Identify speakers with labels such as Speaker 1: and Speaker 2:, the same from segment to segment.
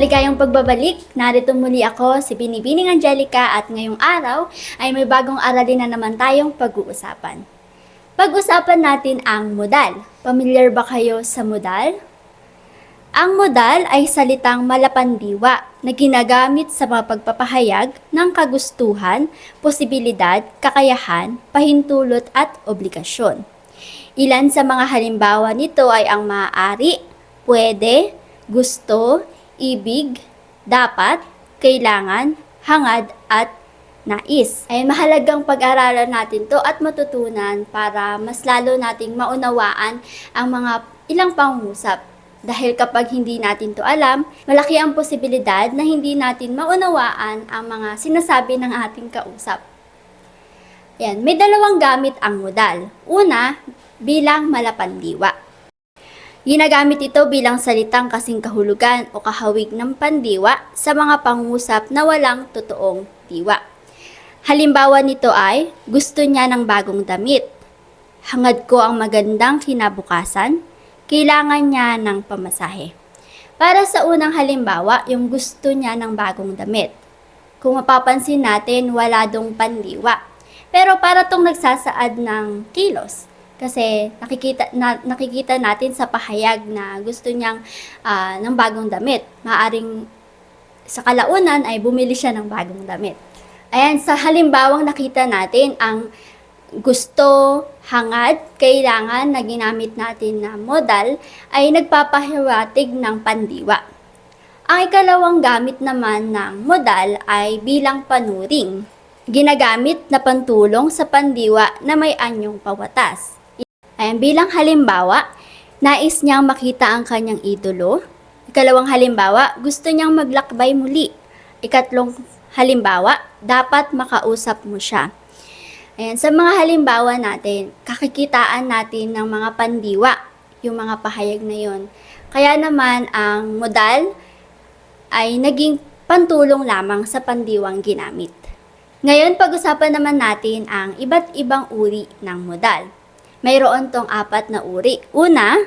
Speaker 1: Maligayang pagbabalik, narito muli ako, si Binibining Angelica at ngayong araw ay may bagong aralin na naman tayong pag-uusapan. Pag-usapan natin ang modal. Pamilyar ba kayo sa modal? Ang modal ay salitang malapandiwa na ginagamit sa mga pagpapahayag ng kagustuhan, posibilidad, kakayahan, pahintulot at obligasyon. Ilan sa mga halimbawa nito ay ang maaari, pwede, gusto, ibig, dapat, kailangan, hangad, at nais. Ay mahalagang pag-aralan natin to at matutunan para mas lalo nating maunawaan ang mga ilang pangungusap. Dahil kapag hindi natin to alam, malaki ang posibilidad na hindi natin maunawaan ang mga sinasabi ng ating kausap. Yan, may dalawang gamit ang modal. Una, bilang malapandiwa. Ginagamit ito bilang salitang kasing kahulugan o kahawig ng pandiwa sa mga pangungusap na walang totoong diwa. Halimbawa nito ay, gusto niya ng bagong damit. Hangad ko ang magandang kinabukasan. Kailangan niya ng pamasahe. Para sa unang halimbawa, yung gusto niya ng bagong damit. Kung mapapansin natin, wala dong pandiwa. Pero para tong nagsasaad ng kilos. Kasi nakikita natin sa pahayag na gusto niyang ng bagong damit. Maaring sa kalaunan ay bumili siya ng bagong damit. Ayan, sa halimbawang nakita natin ang gusto, hangad, kailangan na ginamit natin na modal ay nagpapahiwatig ng pandiwa. Ang ikalawang gamit naman ng modal ay bilang panuring. Ginagamit na pantulong sa pandiwa na may anyong pawatas. Ayan, bilang halimbawa, nais niyang makita ang kanyang idolo. Ikalawang halimbawa, gusto niyang maglakbay muli. Ikatlong halimbawa, dapat makausap mo siya. Ayan, sa mga halimbawa natin, kakikitaan natin ng mga pandiwa, yung mga pahayag na yon. Kaya naman, ang modal ay naging pantulong lamang sa pandiwang ginamit. Ngayon, pag-usapan naman natin ang iba't ibang uri ng modal. Mayroon tong 4 na uri. Una,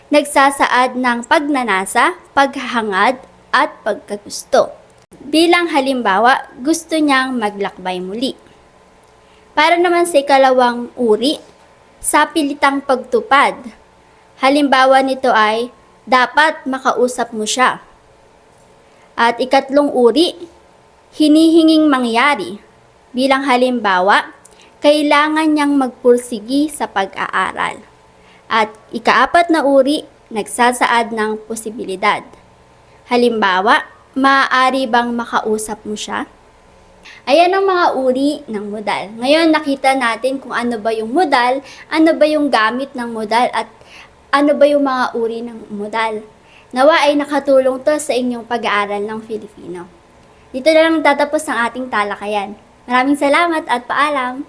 Speaker 1: nagsasaad ng pagnanasa, paghahangad, at pagkagusto. Bilang halimbawa, gusto niyang maglakbay muli. Para naman sa ikalawang uri, sa pilitang pagtupad. Halimbawa nito ay, dapat makausap mo siya. At ikatlong uri, hinihinging mangyari. Bilang halimbawa, kailangan niyang magpursigi sa pag-aaral. At ika-4 na uri, nagsasaad ng posibilidad. Halimbawa, maaari bang makausap mo siya? Ayan ang mga uri ng modal. Ngayon, nakita natin kung ano ba yung modal, ano ba yung gamit ng modal, at ano ba yung mga uri ng modal. Nawa ay nakatulong to sa inyong pag-aaral ng Filipino. Dito na lang tatapos ang ating talakayan. Maraming salamat at paalam!